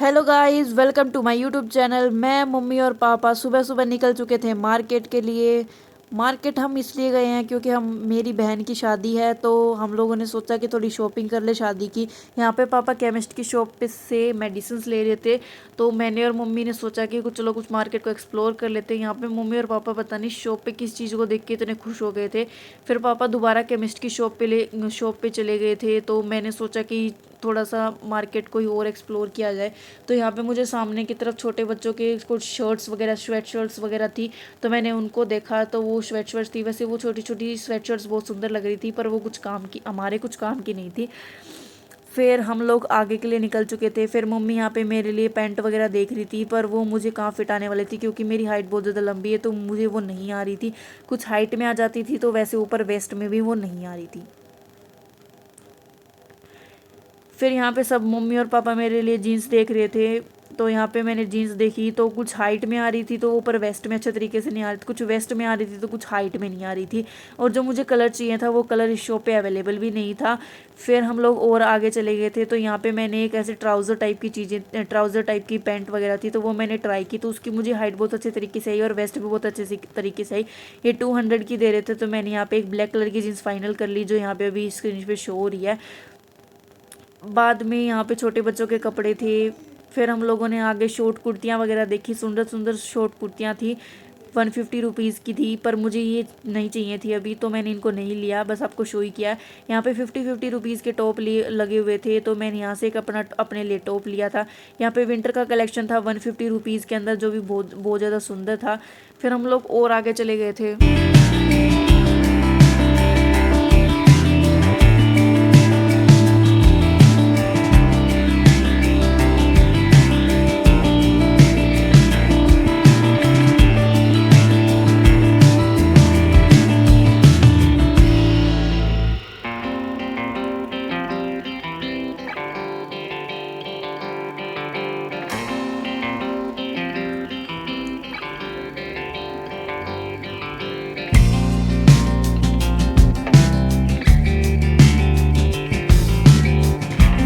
Hello guys, welcome to my YouTube channel. मैं mummy और papa सुबह सुबह निकल चुके थे मार्केट के लिए। मार्केट हम इसलिए गए हैं क्योंकि हम मेरी बहन की शादी है, तो हम लोगों ने सोचा कि थोड़ी शॉपिंग कर ले शादी की। यहाँ पे पापा केमिस्ट की शॉप पे से मेडिसिन ले रहे थे, तो मैंने और मम्मी ने सोचा कि चलो कुछ मार्केट को एक्सप्लोर कर लेते हैं। यहाँ पे मम्मी और पापा पता नहीं शॉप पे किस चीज़ को देख के इतने खुश हो गए थे। फिर पापा दोबारा केमिस्ट की शॉप पे चले गए थे, तो मैंने सोचा कि थोड़ा सा मार्केट को ही और एक्सप्लोर किया जाए। तो यहाँ पे मुझे सामने की तरफ छोटे बच्चों के कुछ शर्ट्स वगैरह, स्वेट शर्ट्स वगैरह थी, तो मैंने उनको देखा। तो वो स्वेट शर्ट्स थी, वैसे वो छोटी छोटी स्वेट शर्ट्स बहुत सुंदर लग रही थी, पर वो कुछ काम की, हमारे कुछ काम की नहीं थी। फिर हम लोग आगे के लिए निकल चुके थे। फिर मम्मी यहाँ पे मेरे लिए पैंट वगैरह देख रही थी, पर वो मुझे कहाँ फिट आने वाली थी क्योंकि मेरी हाइट बहुत ज़्यादा लंबी है, तो मुझे वो नहीं आ रही थी। कुछ हाइट में आ जाती थी, तो वैसे ऊपर वेस्ट में भी वो नहीं आ रही थी। फिर यहाँ पे सब मम्मी और पापा मेरे लिए जीन्स देख रहे थे, तो यहाँ पे मैंने जीन्स देखी, तो कुछ हाइट में आ रही थी, तो ऊपर वेस्ट में अच्छे तरीके से नहीं आ रही थी, कुछ वेस्ट में आ रही थी, तो कुछ हाइट में नहीं आ रही थी। और जो मुझे कलर चाहिए था वो कलर इस शॉप पे अवेलेबल भी नहीं था। फिर हम लोग और आगे चले गए थे, तो यहाँ पे मैंने एक ऐसे ट्राउज़र टाइप की पैंट वगैरह थी, तो वो मैंने ट्राई की, तो उसकी मुझे हाइट बहुत अच्छे तरीके से आई और वेस्ट भी बहुत अच्छे तरीके से आई। ये 200 की दे रहे थे, तो मैंने यहाँ पे एक ब्लैक कलर की जीन्स फाइनल कर ली, जो यहाँ पे अभी स्क्रीन पे शो हो रही है। बाद में यहाँ पे छोटे बच्चों के कपड़े थे। फिर हम लोगों ने आगे शॉर्ट कुर्तियाँ वगैरह देखी, सुंदर सुंदर शॉर्ट कुर्तियाँ थी। 150 रुपीज़ की थी, पर मुझे ये नहीं चाहिए थी अभी, तो मैंने इनको नहीं लिया, बस आपको शो ही किया। यहाँ पे 50-50 रुपीज़ के टॉप लिए लगे हुए थे, तो मैंने यहाँ से एक अपने लिए टॉप लिया था। यहाँ पे विंटर का कलेक्शन था 150 रुपीज़ के अंदर, जो भी बहुत बहुत ज़्यादा सुंदर था। फिर हम लोग और आगे चले गए थे।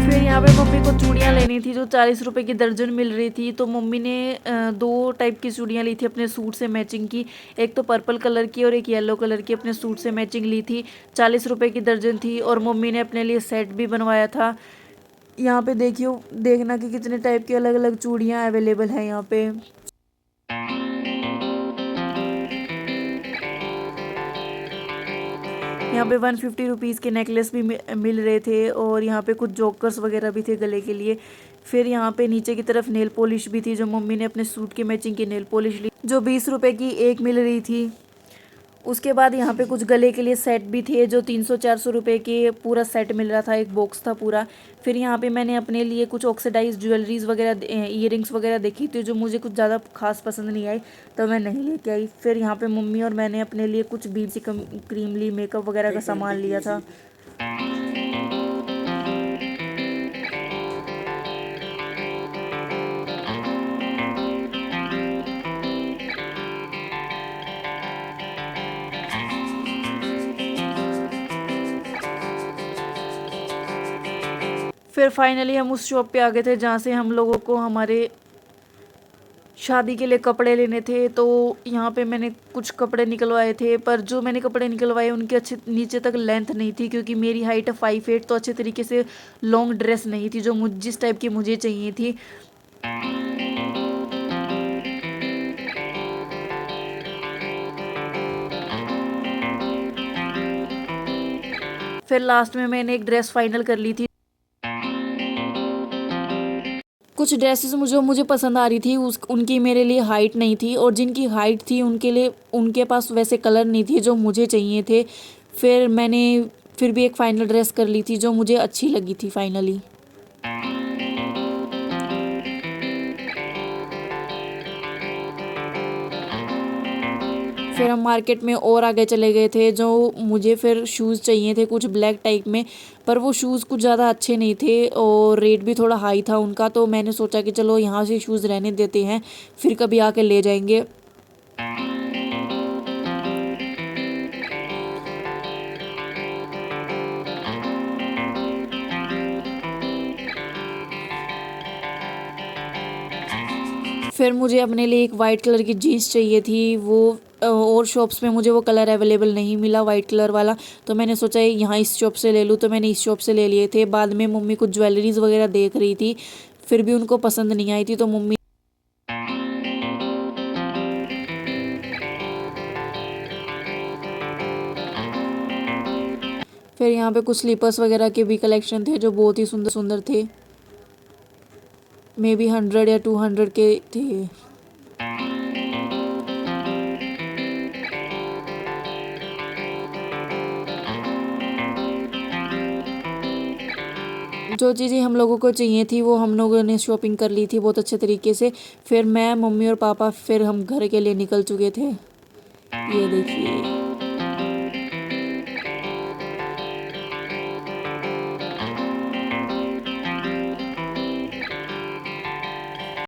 फिर यहाँ पे मम्मी को चूड़ियाँ लेनी थी, जो 40 रुपए की दर्जन मिल रही थी, तो मम्मी ने दो टाइप की चूड़ियाँ ली थी अपने सूट से मैचिंग की। एक तो पर्पल कलर की और एक येलो कलर की अपने सूट से मैचिंग ली थी। 40 रुपए की दर्जन थी, और मम्मी ने अपने लिए सेट भी बनवाया था। यहाँ पे देखियो, देखना कि कितने टाइप की अलग अलग चूड़ियाँ अवेलेबल हैं यहाँ पे। यहाँ पे 150 रुपीज़ के नेकलेस भी मिल रहे थे, और यहाँ पे कुछ जोकर्स वगैरह भी थे गले के लिए। फिर यहाँ पे नीचे की तरफ नेल पॉलिश भी थी, जो मम्मी ने अपने सूट के मैचिंग की नेल पॉलिश ली, जो 20 रुपए की एक मिल रही थी। उसके बाद यहाँ पे कुछ गले के लिए सेट भी थे, जो 300-400 रुपए के पूरा सेट मिल रहा था, एक बॉक्स था पूरा। फिर यहाँ पे मैंने अपने लिए कुछ ऑक्सीडाइज ज्वेलरीज वगैरह, ईयरिंग्स वगैरह देखी थी, जो मुझे कुछ ज़्यादा खास पसंद नहीं आई, तो मैं नहीं लेके आई। फिर यहाँ पे मम्मी और मैंने अपने लिए कुछ बीबी क्रीम ली, मेकअप वगैरह का सामान लिया था। फिर फाइनली हम उस शॉप पे आ गए थे जहाँ से हम लोगों को हमारे शादी के लिए कपड़े लेने थे। तो यहाँ पे मैंने कुछ कपड़े निकलवाए थे, पर जो मैंने कपड़े निकलवाए उनके अच्छे नीचे तक लेंथ नहीं थी, क्योंकि मेरी हाइट है 5'8", तो अच्छे तरीके से लॉन्ग ड्रेस नहीं थी जो जिस टाइप की मुझे चाहिए थी। फिर लास्ट में मैंने एक ड्रेस फाइनल कर ली थी। कुछ ड्रेसेस मुझे पसंद आ रही थी, उस उनकी मेरे लिए हाइट नहीं थी, और जिनकी हाइट थी उनके लिए उनके पास वैसे कलर नहीं थे जो मुझे चाहिए थे। फिर मैंने फिर भी एक फ़ाइनल ड्रेस कर ली थी जो मुझे अच्छी लगी थी फाइनली। फिर हम मार्केट में और आगे चले गए थे, जो मुझे फिर शूज़ चाहिए थे कुछ ब्लैक टाइप में, पर वो शूज़ कुछ ज़्यादा अच्छे नहीं थे और रेट भी थोड़ा हाई था उनका, तो मैंने सोचा कि चलो यहाँ से शूज़ रहने देते हैं, फिर कभी आके ले जाएंगे। फिर मुझे अपने लिए एक वाइट कलर की जीन्स चाहिए थी, वो और शॉप्स में मुझे वो कलर अवेलेबल नहीं मिला वाइट कलर वाला, तो मैंने सोचा यहाँ इस शॉप से ले लूँ, तो मैंने इस शॉप से ले लिए थे। बाद में मम्मी कुछ ज्वेलरीज वगैरह देख रही थी, फिर भी उनको पसंद नहीं आई थी, तो मम्मी फिर यहाँ पे कुछ स्लीपर्स वगैरह के भी कलेक्शन थे जो बहुत ही सुंदर सुंदर थे, मे बी 100 या 200 के थे। जो चीज़ें हम लोगों को चाहिए थी वो हम लोगों ने शॉपिंग कर ली थी बहुत अच्छे तरीके से। फिर मैं, मम्मी और पापा फिर हम घर के लिए निकल चुके थे। ये देखिए।